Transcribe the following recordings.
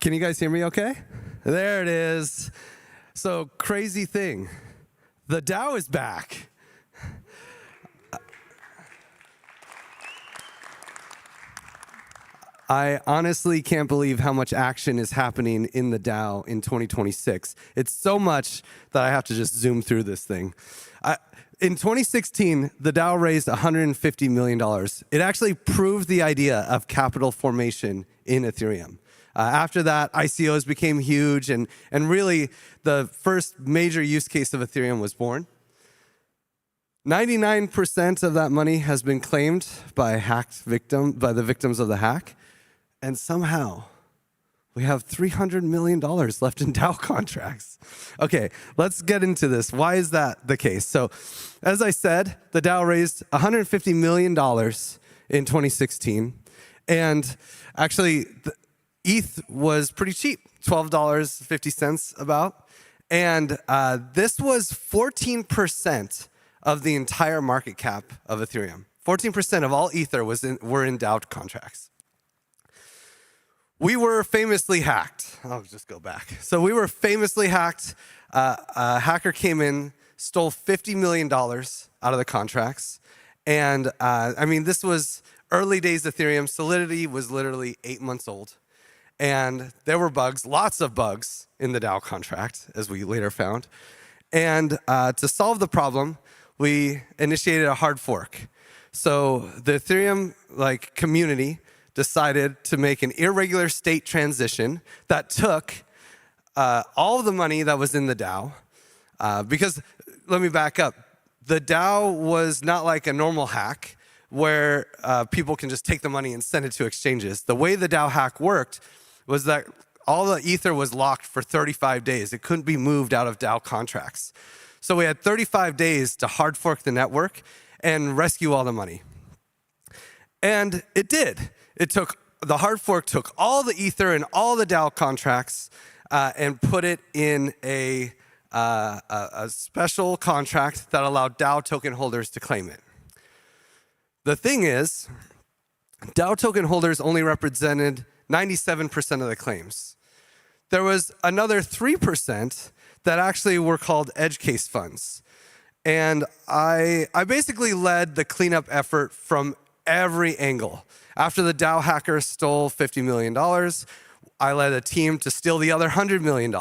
Can you guys hear me okay? There it is. So, crazy thing. The DAO is back. I honestly can't believe how much action is happening in the DAO in 2026. It's so much that I have to just zoom through this thing. In 2016, the DAO raised $150 million. It actually proved the idea of capital formation in Ethereum. After that, ICOs became huge, and really the first major use case of Ethereum was born. 99% of that money has been claimed by the victims of the hack, and somehow we have $300 million left in DAO contracts. Okay, let's get into this. Why is that the case? So, as I said, the DAO raised $150 million in 2016, and actually, ETH was pretty cheap, $12.50 about. And this was 14% of the entire market cap of Ethereum. 14% of all Ether were in DAO contracts. We were famously hacked. I'll just go back. So we were famously hacked. A hacker came in, stole $50 million out of the contracts. And I mean, this was early days Ethereum. Solidity was literally 8 months old. And there were bugs, lots of bugs in the DAO contract, as we later found. And to solve the problem, we initiated a hard fork. So the Ethereum community decided to make an irregular state transition that took all of the money that was in the DAO. Because, let me back up. The DAO was not like a normal hack where people can just take the money and send it to exchanges. The way the DAO hack worked was that all the Ether was locked for 35 days. It couldn't be moved out of DAO contracts. So we had 35 days to hard fork the network and rescue all the money. And it did. The hard fork took all the Ether and all the DAO contracts and put it in a special contract that allowed DAO token holders to claim it. The thing is, DAO token holders only represented 97% of the claims. There was another 3% that actually were called edge case funds. And I basically led the cleanup effort from every angle. After the DAO hacker stole $50 million, I led a team to steal the other $100 million,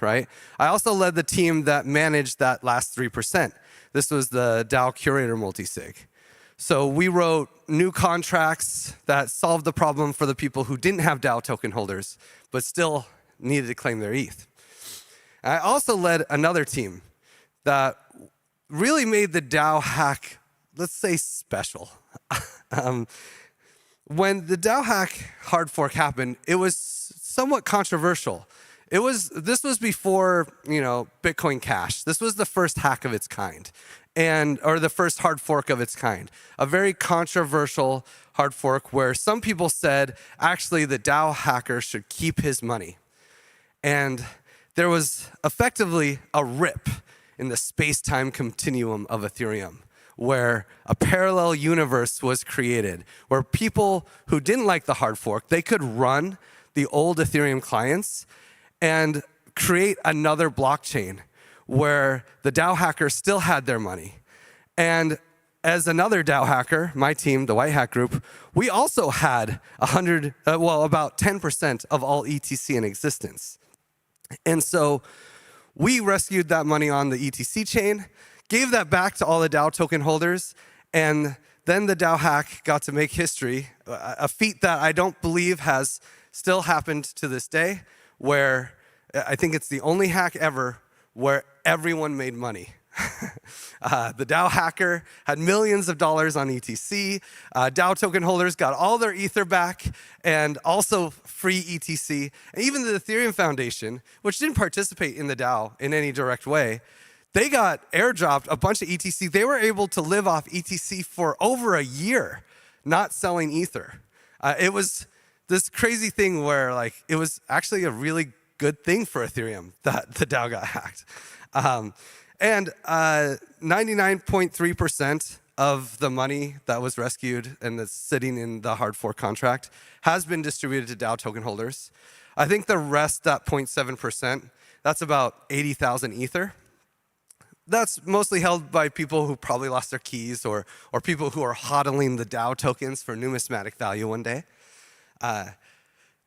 right? I also led the team that managed that last 3%. This was the DAO curator multisig. So we wrote new contracts that solved the problem for the people who didn't have DAO token holders, but still needed to claim their ETH. I also led another team that really made the DAO hack, let's say, special. When the DAO hack hard fork happened, it was somewhat controversial. This was before, Bitcoin Cash. This was the first hack of its kind, or the first hard fork of its kind. A very controversial hard fork where some people said, actually, the DAO hacker should keep his money. And there was effectively a rip in the space-time continuum of Ethereum, where a parallel universe was created, where people who didn't like the hard fork, they could run the old Ethereum clients and create another blockchain where the DAO hacker still had their money. And as another DAO hacker, my team, the White Hat Group, we also had about 10% of all ETC in existence. And so we rescued that money on the ETC chain, gave that back to all the DAO token holders, and then the DAO hack got to make history, a feat that I don't believe has still happened to this day, where I think it's the only hack ever where everyone made money. The DAO hacker had millions of dollars on ETC. DAO token holders got all their Ether back and also free ETC. And even the Ethereum Foundation, which didn't participate in the DAO in any direct way, they got airdropped a bunch of ETC. They were able to live off ETC for over a year, not selling Ether. It was this crazy thing where it was actually a really good thing for Ethereum that the DAO got hacked. And 99.3% of the money that was rescued and that's sitting in the hard fork contract has been distributed to DAO token holders. I think the rest, that 0.7%, that's about 80,000 Ether. That's mostly held by people who probably lost their keys or people who are hodling the DAO tokens for numismatic value one day. The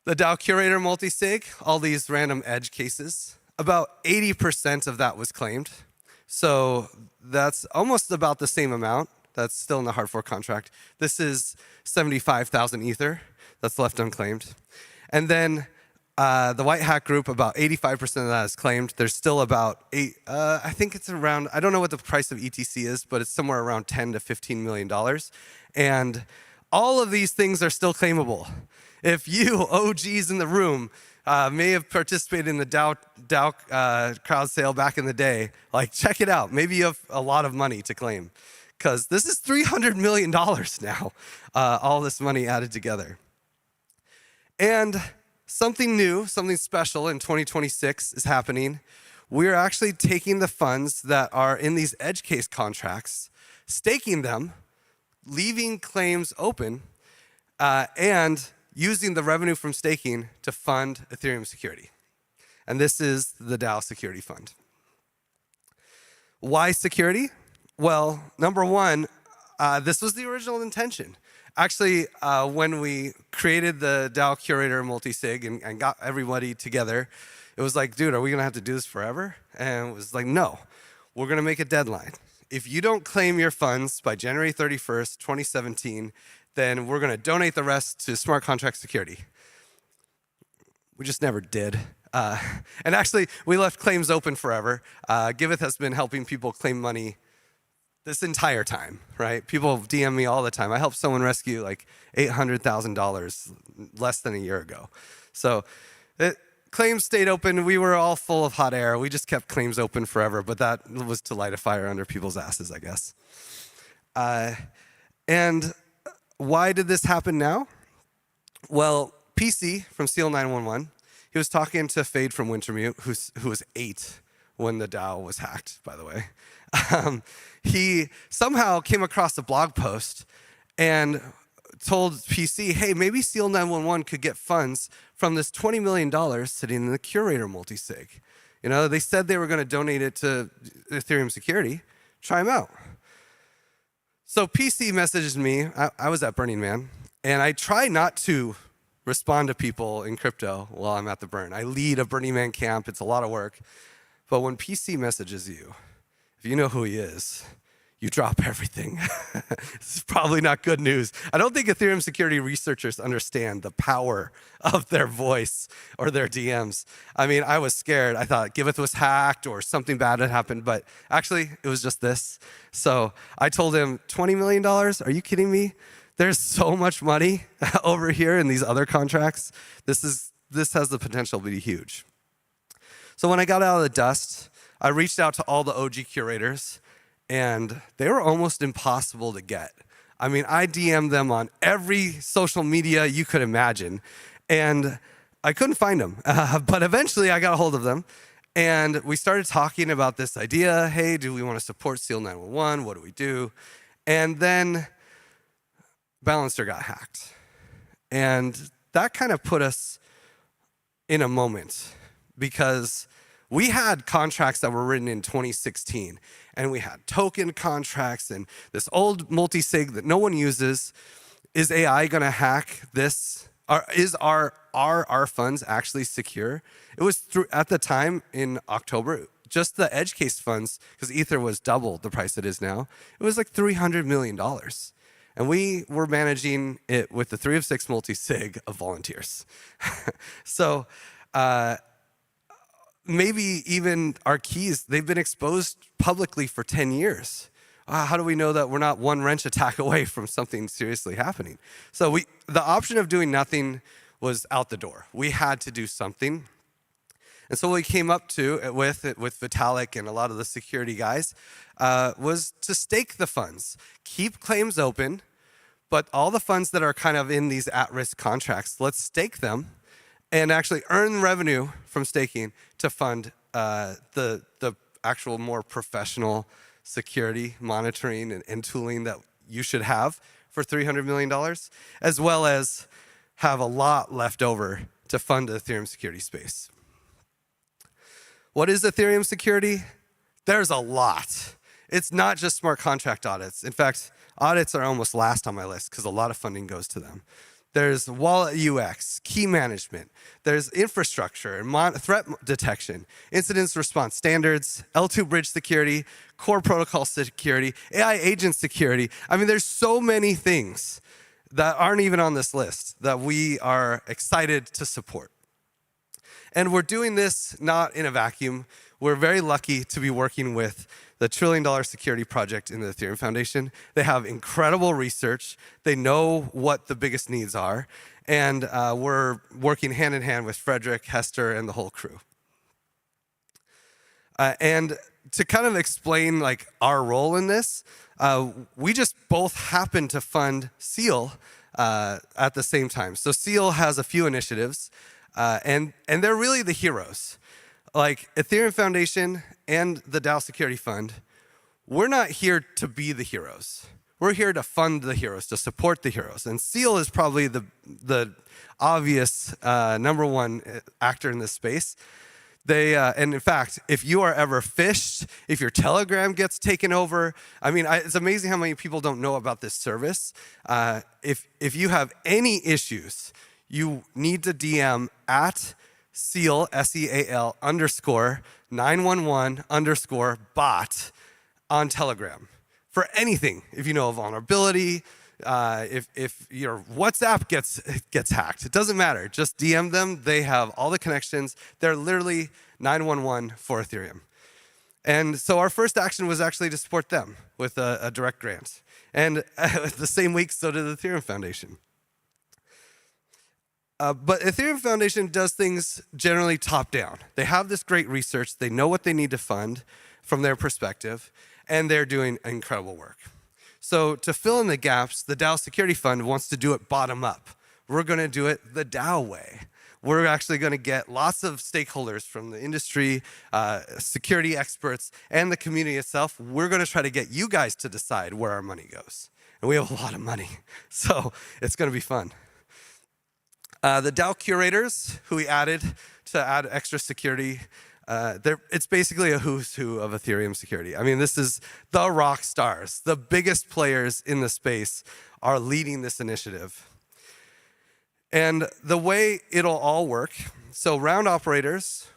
DAO curator multisig, all these random edge cases, about 80% of that was claimed. So that's almost about the same amount. That's still in the hard fork contract. This is 75,000 Ether that's left unclaimed. And then the white hat group, about 85% of that is claimed. There's still about I think it's around, I don't know what the price of ETC is, but it's somewhere around $10 to $15 million. And all of these things are still claimable. If you OGs in the room may have participated in the DAO crowd sale back in the day, like check it out. Maybe you have a lot of money to claim, because this is $300 million now, all this money added together. And something new, something special in 2026 is happening. We're actually taking the funds that are in these edge case contracts, staking them, leaving claims open, and using the revenue from staking to fund Ethereum security. And this is the DAO Security Fund. Why security? Well, number one, this was the original intention. Actually, when we created the DAO Curator multisig and got everybody together, it was like, dude, are we gonna have to do this forever? And it was like, no, we're gonna make a deadline. If you don't claim your funds by January 31st, 2017, then we're gonna donate the rest to smart contract security. We just never did. And actually, we left claims open forever. Giveth has been helping people claim money this entire time, right? People DM me all the time. I helped someone rescue like $800,000 less than a year ago. So claims stayed open. We were all full of hot air. We just kept claims open forever, but that was to light a fire under people's asses, I guess. And why did this happen now? Well, PC from Seal 911, he was talking to Fade from Wintermute, who was 8 when the DAO was hacked, by the way. He somehow came across a blog post and told PC, hey, maybe Seal 911 could get funds from this $20 million sitting in the Curator multisig. You know, they said they were going to donate it to Ethereum security. Try them out. So PC messages me. I was at Burning Man, and I try not to respond to people in crypto while I'm at the Burn. I lead a Burning Man camp. It's a lot of work. But when PC messages you, if you know who he is, you drop everything. This is probably not good news. I don't think Ethereum security researchers understand the power of their voice or their DMs. I mean, I was scared. I thought Giveth was hacked or something bad had happened, but actually it was just this. So I told him, $20 million? Are you kidding me? There's so much money over here in these other contracts. This has the potential to be huge. So when I got out of the dust, I reached out to all the OG curators, and they were almost impossible to get. I mean, I DM'd them on every social media you could imagine, and I couldn't find them. But eventually I got a hold of them, and we started talking about this idea. Hey, do we want to support Seal 911? What do we do? And then Balancer got hacked. And that kind of put us in a moment, because we had contracts that were written in 2016, and we had token contracts and this old multisig that no one uses. Is AI gonna hack this? Are our funds actually secure? It was at the time in October, just the edge case funds, because Ether was double the price it is now, it was like $300 million. And we were managing it with the 3 of 6 multisig of volunteers. So, maybe even our keys, they've been exposed publicly for 10 years. How do we know that we're not one wrench attack away from something seriously happening? So the option of doing nothing was out the door. We had to do something. And so what we came up to with Vitalik and a lot of the security guys was to stake the funds, keep claims open, but all the funds that are kind of in these at-risk contracts, let's stake them and actually earn revenue from staking to fund the actual more professional security monitoring and tooling that you should have for $300 million, as well as have a lot left over to fund the Ethereum security space. What is Ethereum security? There's a lot. It's not just smart contract audits. In fact, audits are almost last on my list because a lot of funding goes to them. There's wallet UX, key management. There's infrastructure and threat detection, incident response standards, L2 bridge security, core protocol security, AI agent security. I mean, there's so many things that aren't even on this list that we are excited to support. And we're doing this not in a vacuum. We're very lucky to be working with the $1 trillion security project in the Ethereum Foundation. They have incredible research. They know what the biggest needs are. And we're working hand in hand with Frederick, Hester, and the whole crew. And to kind of explain like our role in this, we just both happen to fund SEAL at the same time. So SEAL has a few initiatives, and they're really the heroes. Like Ethereum Foundation and the DAO Security Fund, we're not here to be the heroes. We're here to fund the heroes, to support the heroes. And SEAL is probably the obvious number one actor in this space. And in fact, if you are ever phished, if your Telegram gets taken over, I mean, it's amazing how many people don't know about this service. If you have any issues, you need to DM at SEAL, S-E-A-L, _911_bot on Telegram for anything. If you know a vulnerability, if your WhatsApp gets hacked, it doesn't matter. Just DM them. They have all the connections. They're literally 911 for Ethereum. And so our first action was actually to support them with a direct grant. And the same week, so did the Ethereum Foundation. But Ethereum Foundation does things generally top down. They have this great research. They know what they need to fund from their perspective, and they're doing incredible work. So to fill in the gaps, the DAO Security Fund wants to do it bottom up. We're going to do it the DAO way. We're actually going to get lots of stakeholders from the industry, security experts, and the community itself. We're going to try to get you guys to decide where our money goes. And we have a lot of money, so it's going to be fun. The DAO curators, who we added to add extra security, it's basically a who's who of Ethereum security. I mean, this is the rock stars. The biggest players in the space are leading this initiative. And the way it'll all work, so round operators,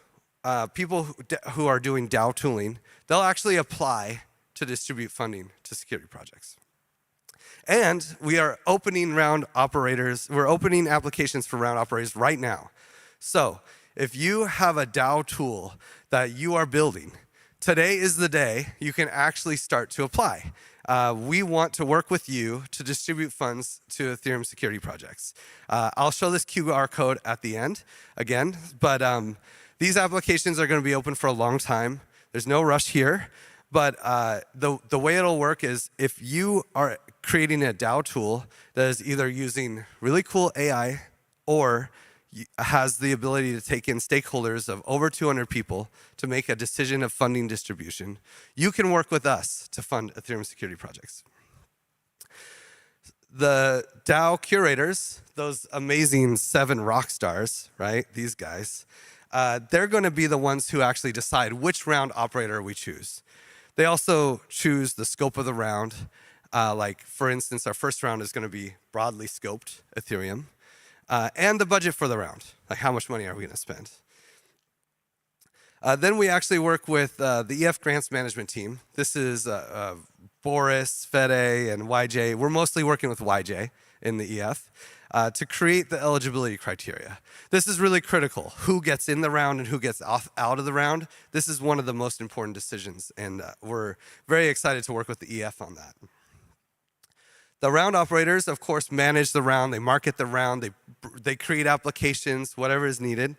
people who are doing DAO tooling, they'll actually apply to distribute funding to security projects. And we are opening round operators, we're opening applications for round operators right now. So if you have a DAO tool that you are building, today is the day you can actually start to apply. We want to work with you to distribute funds to Ethereum security projects. I'll show this QR code at the end again, but these applications are going to be open for a long time. There's no rush here, but the way it'll work is if you are creating a DAO tool that is either using really cool AI or has the ability to take in stakeholders of over 200 people to make a decision of funding distribution, you can work with us to fund Ethereum security projects. The DAO curators, those amazing 7 rock stars, right, these guys, they're going to be the ones who actually decide which round operator we choose. They also choose the scope of the round. Like, for instance, our first round is going to be broadly scoped Ethereum. And the budget for the round, like how much money are we going to spend? Then we actually work with the EF Grants Management Team. This is Boris, Fede, and YJ. We're mostly working with YJ in the EF to create the eligibility criteria. This is really critical. Who gets in the round and who gets out of the round? This is one of the most important decisions, and we're very excited to work with the EF on that. The round operators, of course, manage the round. They market the round. They create applications, whatever is needed.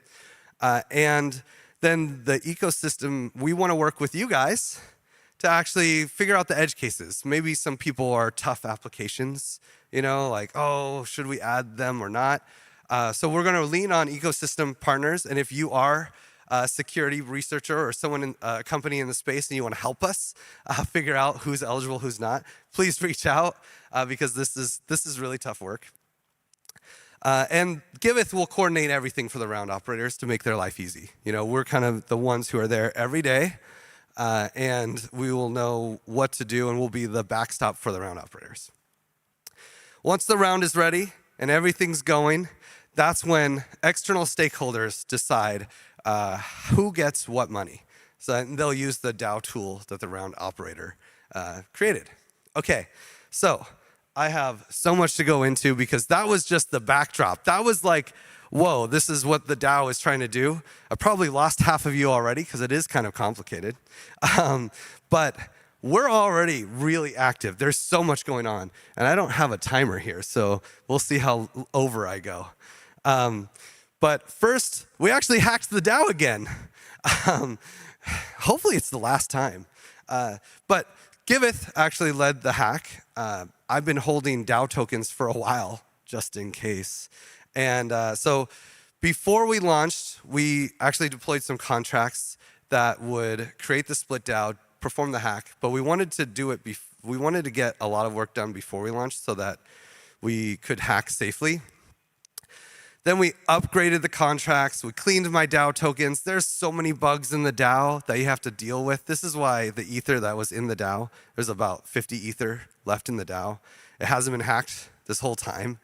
And then the ecosystem, we want to work with you guys to actually figure out the edge cases. Maybe some people are tough applications, you know, like, oh, should we add them or not? So we're going to lean on ecosystem partners. And if you are a security researcher or someone in a company in the space and you want to help us figure out who's eligible, who's not, please reach out because this is really tough work. And Giveth will coordinate everything for the round operators to make their life easy. We're kind of the ones who are there every day, and we will know what to do, and we'll be the backstop for the round operators. Once the round is ready and everything's going, that's when external stakeholders decide who gets what money. So they'll use the DAO tool that the round operator created. Okay, so I have so much to go into because that was just the backdrop. That was like, whoa, this is what the DAO is trying to do. I probably lost half of you already because it is kind of complicated. But we're already really active. There's so much going on. And I don't have a timer here, so we'll see how over I go. But first, we actually hacked the DAO again. Hopefully it's the last time. But Giveth actually led the hack. I've been holding DAO tokens for a while, just in case. And so before we launched, we actually deployed some contracts that would create the split DAO, perform the hack, but we wanted to do it, we wanted to get a lot of work done before we launched so that we could hack safely. Then we upgraded the contracts, we cleaned my DAO tokens. There's so many bugs in the DAO that you have to deal with. This is why the ether that was in the DAO, there's about 50 ether left in the DAO. It hasn't been hacked this whole time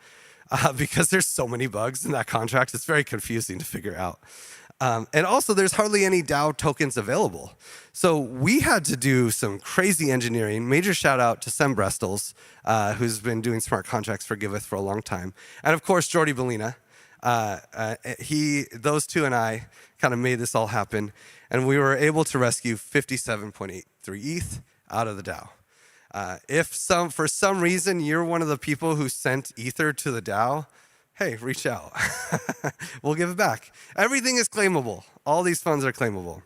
because there's so many bugs in that contract. It's very confusing to figure out. And also, there's hardly any DAO tokens available. So we had to do some crazy engineering. Major shout out to Sem Brestles, who's been doing smart contracts for Giveth for a long time. And of course, Jordi Bellina. Those two and I kind of made this all happen. And we were able to rescue 57.83 ETH out of the DAO. If for some reason you're one of the people who sent Ether to the DAO, hey, reach out. We'll give it back. Everything is claimable. All these funds are claimable.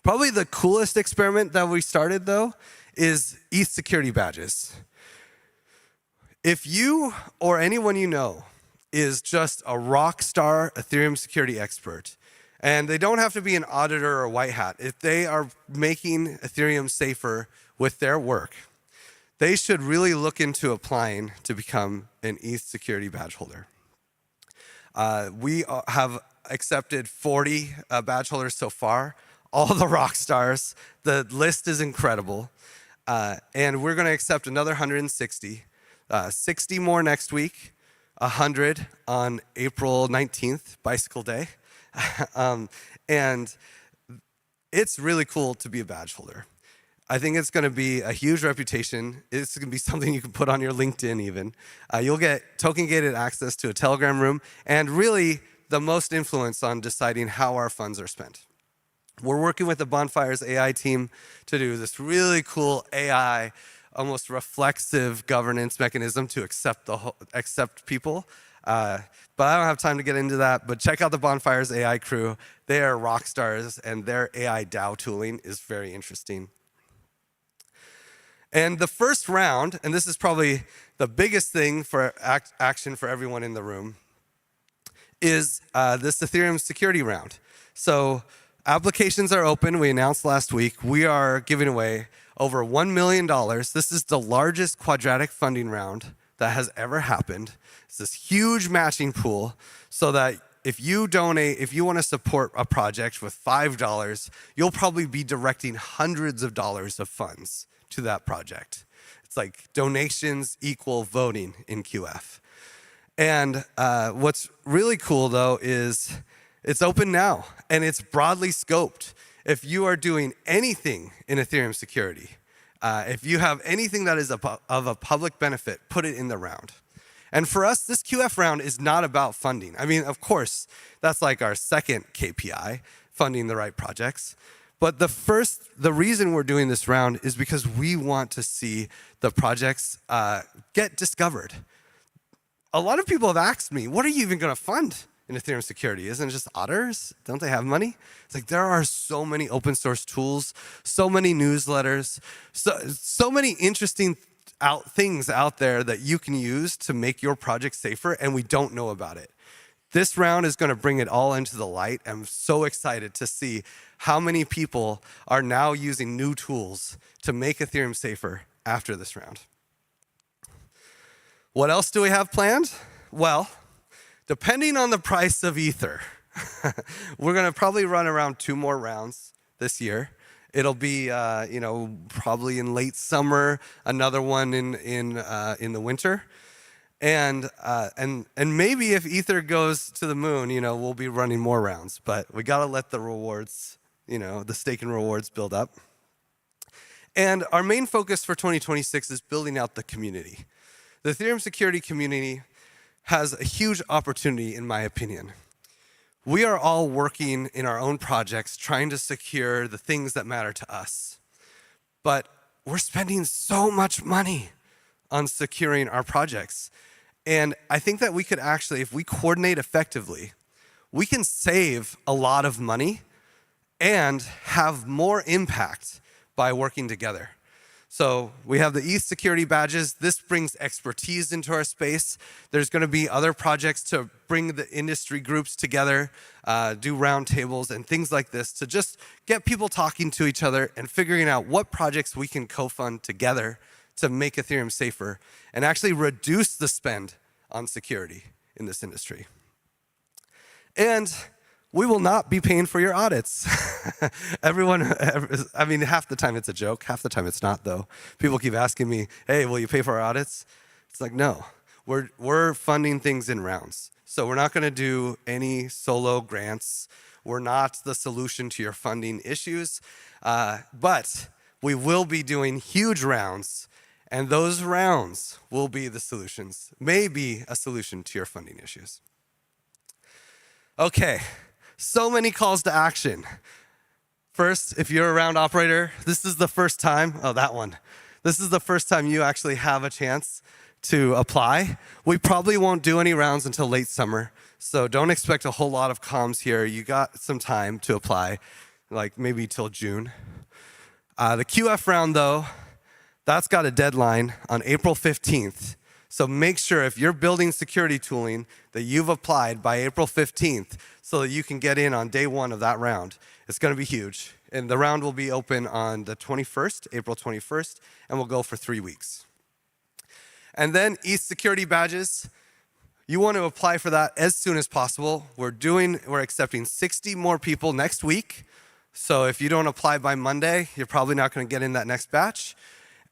Probably the coolest experiment that we started, though, is ETH security badges. If you or anyone you know is just a rock star Ethereum security expert, and they don't have to be an auditor or a white hat, if they are making Ethereum safer with their work, they should really look into applying to become an ETH security badge holder. We have accepted 40 badge holders so far, all the rock stars. The list is incredible. And we're going to accept another 160, 60 more next week, 100 on April 19th, Bicycle Day. And it's really cool to be a badge holder. I think it's going to be a huge reputation. It's going to be something you can put on your LinkedIn even. You'll get token-gated access to a Telegram room and really the most influence on deciding how our funds are spent. We're working with the Bonfires AI team to do this really cool AI, almost reflexive governance mechanism to accept people. But I don't have time to get into that. But check out the Bonfires AI crew. They are rock stars, and their AI DAO tooling is very interesting. And the first round, and this is probably the biggest thing for action for everyone in the room, is this Ethereum security round. So applications are open. We announced last week. We are giving away over $1 million. This is the largest quadratic funding round that has ever happened. It's this huge matching pool so that if you donate, if you want to support a project with $5, you'll probably be directing hundreds of dollars of funds to that project. It's like donations equal voting in QF. And what's really cool, though, is it's open now, and it's broadly scoped. If you are doing anything in Ethereum security, if you have anything that is of a public benefit, put it in the round. And for us, this QF round is not about funding. I mean, of course, that's like our second KPI, funding the right projects. But the reason we're doing this round is because we want to see the projects get discovered. A lot of people have asked me, what are you even going to fund in Ethereum security? Isn't it just auditors? Don't they have money? It's like there are so many open source tools, so many newsletters, so many interesting things out there that you can use to make your project safer, and we don't know about it. This round is going to bring it all into the light. I'm so excited to see how many people are now using new tools to make Ethereum safer after this round. What else do we have planned? Well, Depending on the price of Ether, we're going to probably run around 2 more rounds this year. It'll be, probably in late summer, another one in the winter. And maybe if Ether goes to the moon, we'll be running more rounds. But we got to let the rewards, the stake and rewards build up. And our main focus for 2026 is building out the community. The Ethereum security community has a huge opportunity, in my opinion. We are all working in our own projects, trying to secure the things that matter to us. But we're spending so much money on securing our projects. And I think that we could actually, if we coordinate effectively, we can save a lot of money and have more impact by working together. So we have the ETH security badges. This brings expertise into our space. There's going to be other projects to bring the industry groups together, do roundtables and things like this to just get people talking to each other and figuring out what projects we can co-fund together to make Ethereum safer and actually reduce the spend on security in this industry. And we will not be paying for your audits. Half the time it's a joke, half the time it's not though. People keep asking me, hey, will you pay for our audits? It's like, no, we're funding things in rounds. So we're not gonna do any solo grants. We're not the solution to your funding issues, but we will be doing huge rounds, and those rounds will be the solutions, maybe a solution to your funding issues. Okay. So many calls to action. First, if you're a round operator, this is the first time, This is the first time you actually have a chance to apply. We probably won't do any rounds until late summer, so don't expect a whole lot of comms here. You got some time to apply, like maybe till June. The QF round though, that's got a deadline on April 15th. So make sure if you're building security tooling that you've applied by April 15th so that you can get in on day 1 of that round. It's going to be huge. And the round will be open on the 21st, April 21st, and will go for 3 weeks. And then ETH security badges. You want to apply for that as soon as possible. We're accepting 60 more people next week. So if you don't apply by Monday, you're probably not going to get in that next batch.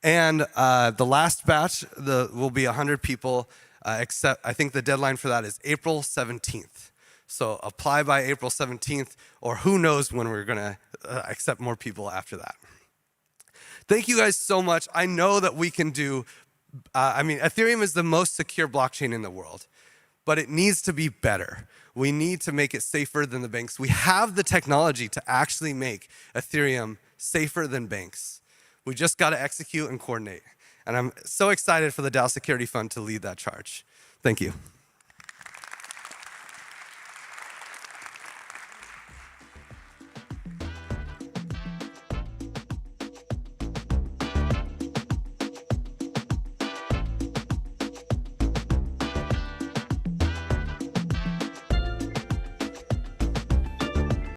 And the last batch will be 100 people, except I think the deadline for that is April 17th. So apply by April 17th, or who knows when we're going to accept more people after that. Thank you guys so much. I know that we can do, Ethereum is the most secure blockchain in the world, but it needs to be better. We need to make it safer than the banks. We have the technology to actually make Ethereum safer than banks. We just got to execute and coordinate. And I'm so excited for the DAO Security Fund to lead that charge. Thank you.